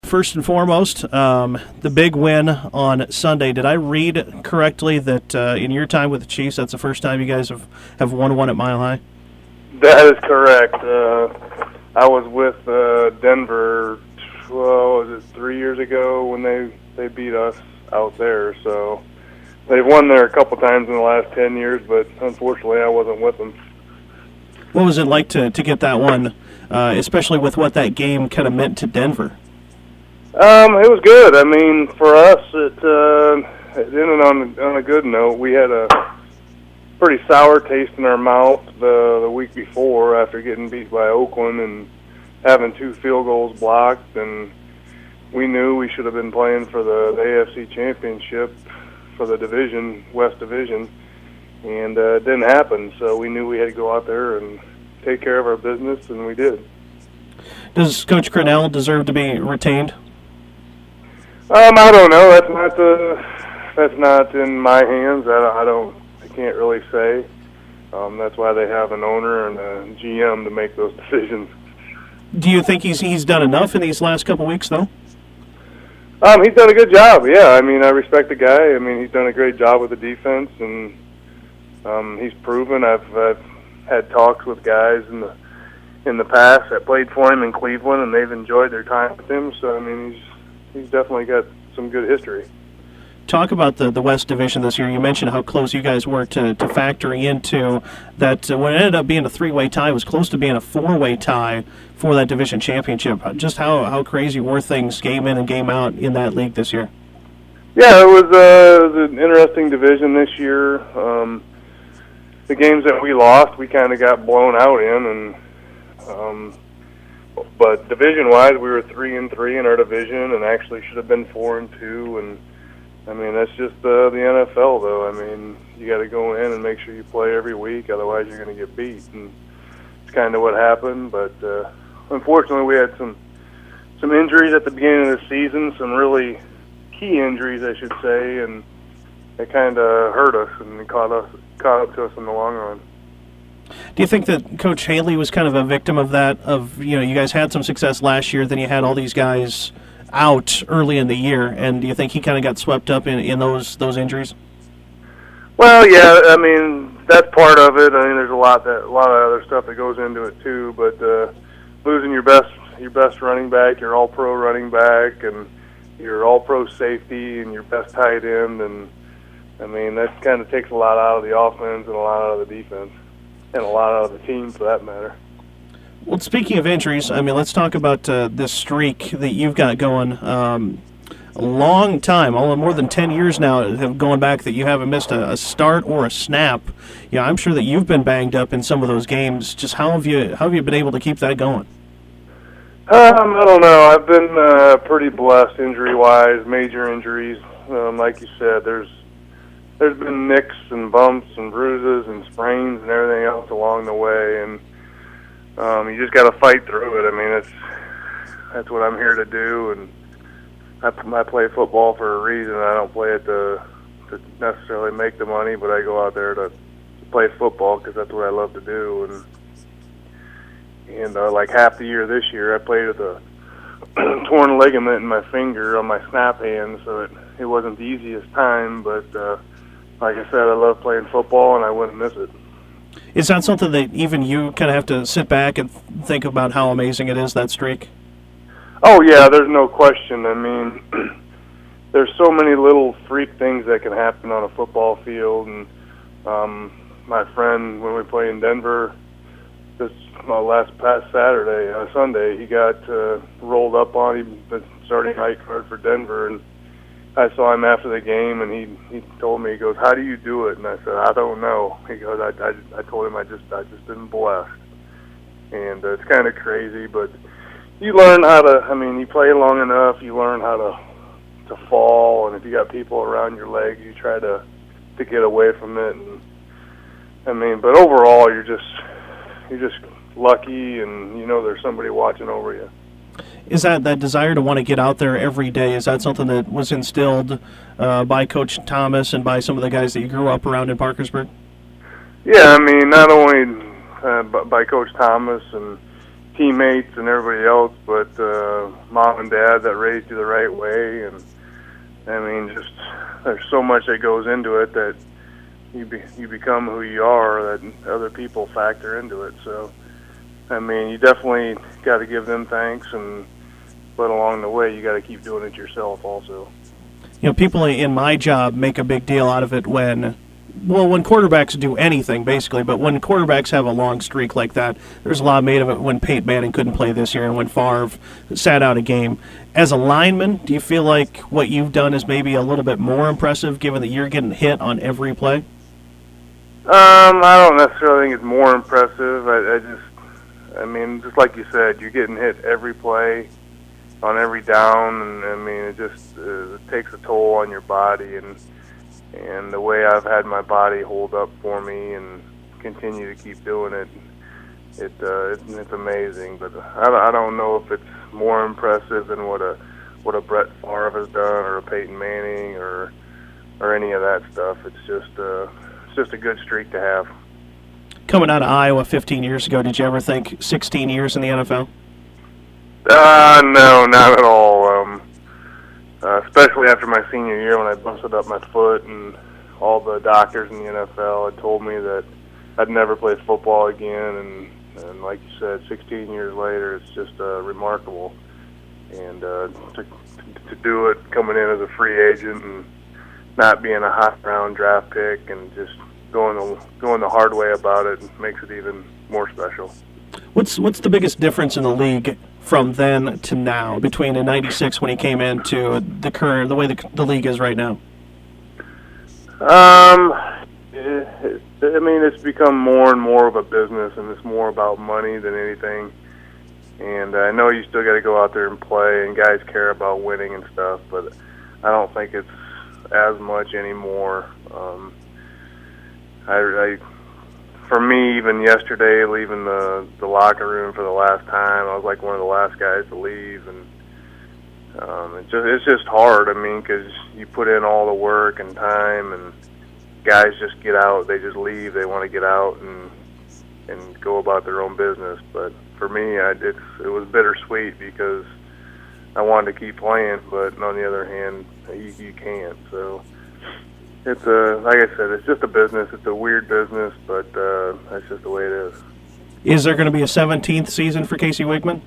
first and foremost, the big win on Sunday. Did I read correctly that in your time with the Chiefs, that's the first time you guys have won one at Mile High? That is correct. I was with Denver, was it 3 years ago when they beat us out there. So they've won there a couple times in the last 10 years, but unfortunately I wasn't with them. What was it like to get that one, especially with what that game kind of meant to Denver? It was good. I mean, for us, it ended on a good note. We had a pretty sour taste in our mouth the week before after getting beat by Oakland and having 2 field goals blocked, and we knew we should have been playing for the AFC Championship for the division, West Division, and it didn't happen. So we knew we had to go out there and take care of our business, and we did. Does Coach Crennel deserve to be retained? I don't know. That's not in my hands. I can't really say. That's why they have an owner and a GM to make those decisions. Do you think he's done enough in these last couple weeks, though? He's done a good job. Yeah, I mean, I respect the guy. I mean, he's done a great job with the defense, and he's proven. I've had talks with guys in the past that played for him in Cleveland, and they've enjoyed their time with him. So I mean, he's definitely got some good history. Talk about the West Division this year. You mentioned how close you guys were to factoring into that. When it ended up being a 3-way tie, it was close to being a 4-way tie for that division championship. Just how crazy were things game in and game out in that league this year? Yeah, it was an interesting division this year. The games that we lost, we kind of got blown out in, and but division-wise, we were 3-3 in our division, and actually should have been 4-2. And I mean, that's just the NFL, though. I mean, you got to go in and make sure you play every week, otherwise you're going to get beat. And it's kind of what happened. But unfortunately, we had some injuries at the beginning of the season, some really key injuries, I should say, and it kind of hurt us and caught up to us in the long run. Do you think that Coach Haley was kind of a victim of that? You guys had some success last year, then you had all these guys out early in the year, and do you think he kind of got swept up in those injuries? Well, yeah, I mean, that's part of it. I mean, there's a lot of other stuff that goes into it too. But losing your best running back, your All-Pro running back, and your All-Pro safety, and your best tight end, and I mean, that kind of takes a lot out of the offense and a lot out of the defense, and a lot out of the team for that matter. Well, speaking of injuries, I mean, let's talk about this streak that you've got going. A long time, more than 10 years now, have going back that you haven't missed a start or a snap. Yeah, I'm sure that you've been banged up in some of those games. Just how have you been able to keep that going? I don't know. I've been pretty blessed injury-wise, major injuries. Like you said, there's been nicks and bumps and bruises and sprains and everything else along the way, and you just got to fight through it. I mean, that's what I'm here to do, and I play football for a reason. I don't play it to necessarily make the money, but I go out there to play football because that's what I love to do. And like half the year this year, I played with a torn ligament in my finger on my snap hand, so it wasn't the easiest time, but like I said, I love playing football, and I wouldn't miss it. Is that something that even you kind of have to sit back and think about how amazing it is, that streak? Oh, yeah, there's no question. I mean, there's so many little freak things that can happen on a football field. And my friend, when we play in Denver, past Sunday, he got rolled up on. He'd been starting right guard for Denver, and I saw him after the game, and he told me, he goes, "How do you do it?" And I said, "I don't know." He goes, I told him I just been blessed, and it's kind of crazy, but you learn how to. I mean, you play long enough, you learn how to fall, and if you got people around your legs, you try to get away from it. And I mean, but overall, you're just lucky, and you know there's somebody watching over you. Is that desire to want to get out there every day, is that something that was instilled by Coach Thomas and by some of the guys that you grew up around in Parkersburg? Yeah, I mean, not only by Coach Thomas and teammates and everybody else, but mom and dad that raised you the right way. And I mean, just there's so much that goes into it that you become who you are, that other people factor into it. So I mean, you definitely got to give them thanks, but along the way, you got to keep doing it yourself also. You know, people in my job make a big deal out of it when quarterbacks do anything, basically, but when quarterbacks have a long streak like that, there's a lot made of it when Peyton Manning couldn't play this year and when Favre sat out a game. As a lineman, do you feel like what you've done is maybe a little bit more impressive, given that you're getting hit on every play? I don't necessarily think it's more impressive. I mean, just like you said, you're getting hit every play, on every down, and I mean, it takes a toll on your body, and the way I've had my body hold up for me and continue to keep doing it, it's amazing. But I don't know if it's more impressive than what a Brett Favre has done, or a Peyton Manning, or any of that stuff. It's just a good streak to have. Coming out of Iowa 15 years ago, did you ever think 16 years in the NFL? No, not at all. Especially after my senior year when I busted up my foot, and all the doctors in the NFL had told me that I'd never play football again. And like you said, 16 years later, it's just remarkable. And to do it coming in as a free agent and not being a hot round draft pick and just going the hard way about it makes it even more special. What's the biggest difference in the league from then to now, between in '96 when he came in to the way the league is right now? I mean, it's become more and more of a business, and it's more about money than anything. And I know you still got to go out there and play, and guys care about winning and stuff, but I don't think it's as much anymore. For me, even yesterday, leaving the locker room for the last time, I was like one of the last guys to leave, and it's just hard. I mean, because you put in all the work and time, and guys just get out. They just leave. They want to get out and go about their own business. But for me, it was bittersweet because I wanted to keep playing, but on the other hand, you can't. So it's like I said, it's just a business. It's a weird business, but that's just the way it is. Is there going to be a 17th season for Casey Wiegmann?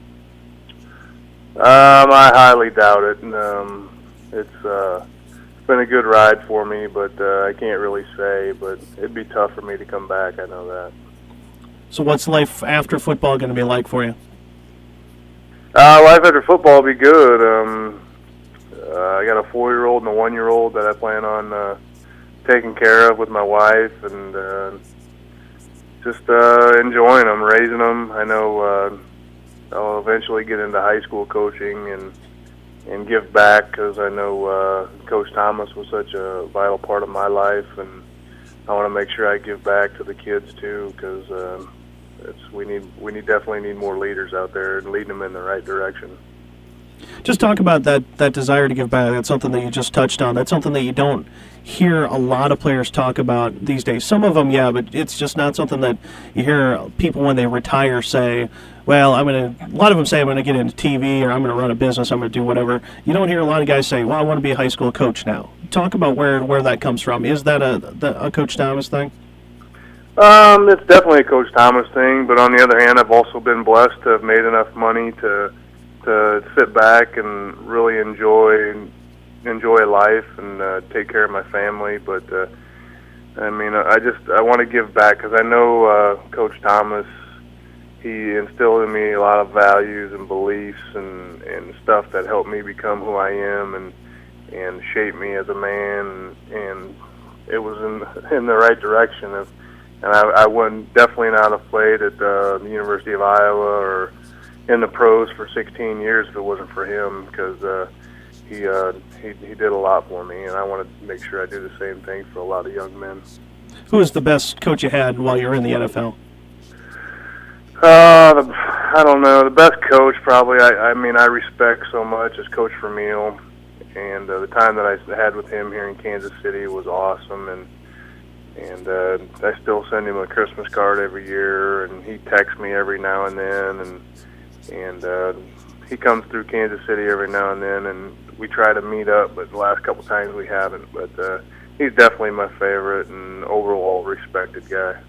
I highly doubt it. It's been a good ride for me, but I can't really say. But it'd be tough for me to come back. I know that. So what's life after football going to be like for you? Life after football will be good. I got a 4-year-old and a 1-year-old that I plan on taking care of with my wife, and just enjoying them, raising them. I know I'll eventually get into high school coaching and give back, because I know Coach Thomas was such a vital part of my life, and I want to make sure I give back to the kids too, because we definitely need more leaders out there and leading them in the right direction. Just talk about that desire to give back. That's something that you just touched on. That's something that you don't hear a lot of players talk about these days. Some of them, yeah, but it's just not something that you hear people when they retire say, well, a lot of them say, I'm going to get into TV, or I'm going to run a business, I'm going to do whatever. You don't hear a lot of guys say, well, I want to be a high school coach now. Talk about where that comes from. Is that a Coach Thomas thing? It's definitely a Coach Thomas thing, but on the other hand, I've also been blessed to have made enough money to sit back and really enjoy life and take care of my family. But I mean, I want to give back, because I know Coach Thomas, he instilled in me a lot of values and beliefs and stuff that helped me become who I am and shape me as a man, and it was in the right direction. And I wouldn't definitely not have played at the University of Iowa or in the pros for 16 years if it wasn't for him, because he did a lot for me, and I want to make sure I do the same thing for a lot of young men. Who was the best coach you had while you were in the NFL? I don't know. The best coach, probably, I mean, I respect so much, is Coach Vermeil, and the time that I had with him here in Kansas City was awesome, and I still send him a Christmas card every year, and he texts me every now and then, he comes through Kansas City every now and then, and we try to meet up, but the last couple times we haven't. But he's definitely my favorite and overall respected guy.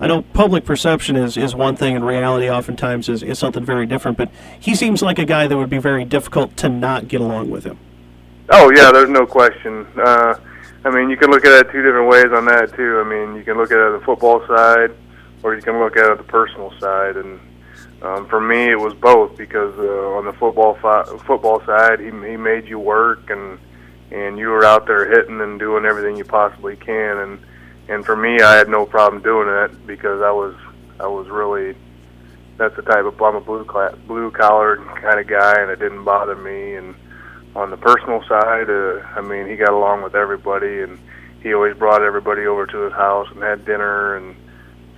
I know public perception is one thing, and reality oftentimes is something very different, but he seems like a guy that would be very difficult to not get along with him. Oh, yeah, there's no question. I mean, you can look at it two different ways on that, too. I mean, you can look at it on the football side, or you can look at it on the personal side. And for me, it was both, because on the football side, he made you work, and you were out there hitting and doing everything you possibly can. And for me, I had no problem doing it, because I was really, that's the type of, I'm a blue collar kind of guy, and it didn't bother me. And on the personal side, I mean, he got along with everybody, and he always brought everybody over to his house and had dinner. And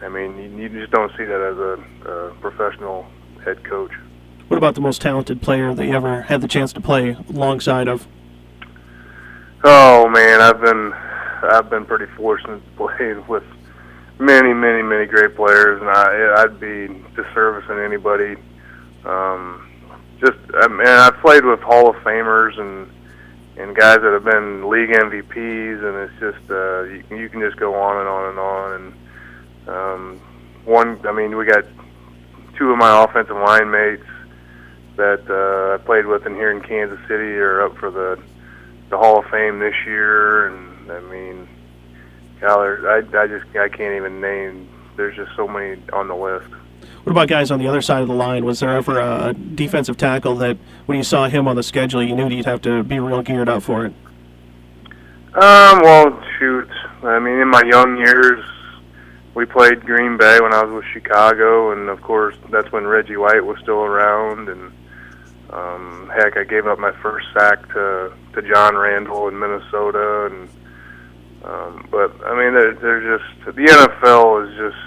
I mean, you just don't see that as a professional head coach. What about the most talented player that you ever had the chance to play alongside of? Oh man, I've been pretty fortunate to play with many great players, and I'd be disservicing anybody. I've played with Hall of Famers and guys that have been league MVPs, and it's just you can just go on and on and on. And we got two of my offensive line mates that I played with here in Kansas City are up for the Hall of Fame this year, and I mean, I can't even name. There's just so many on the list. What about guys on the other side of the line? Was there ever a defensive tackle that, when you saw him on the schedule, you knew you'd have to be real geared up for it? Well, shoot. I mean, in my young years, we played Green Bay when I was with Chicago, and of course, that's when Reggie White was still around. And heck, I gave up my first sack to John Randall in Minnesota. And but I mean, they're just, the NFL is just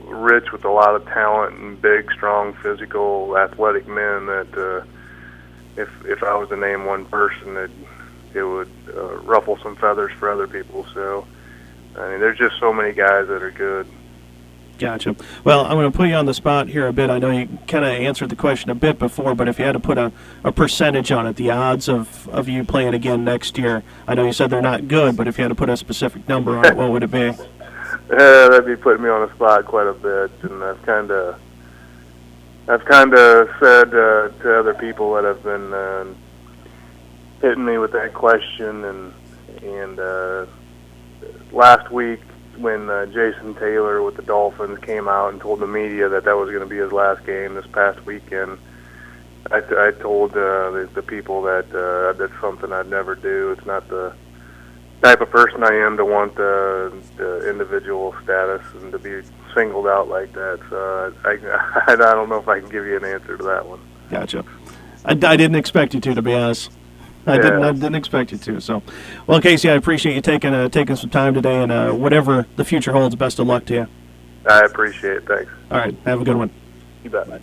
rich with a lot of talent and big, strong, physical, athletic men that if I was to name one person, it would ruffle some feathers for other people. So, I mean, there's just so many guys that are good. Gotcha. Well, I'm going to put you on the spot here a bit. I know you kind of answered the question a bit before, but if you had to put a percentage on it, the odds of you playing again next year, I know you said they're not good, but if you had to put a specific number on it, what would it be? That'd be putting me on the spot quite a bit, and I've kind of said to other people that have been hitting me with that question, and last week when Jason Taylor with the Dolphins came out and told the media that was going to be his last game this past weekend, I told the people that that's something I'd never do. It's not the type of person I am to want the individual status and to be singled out like that. So I don't know if I can give you an answer to that one. Gotcha. I didn't expect you to be honest. I didn't expect you to. So, well, Casey, I appreciate you taking some time today, and whatever the future holds, best of luck to you. I appreciate it. Thanks. All right. Have a good one. You bet, man.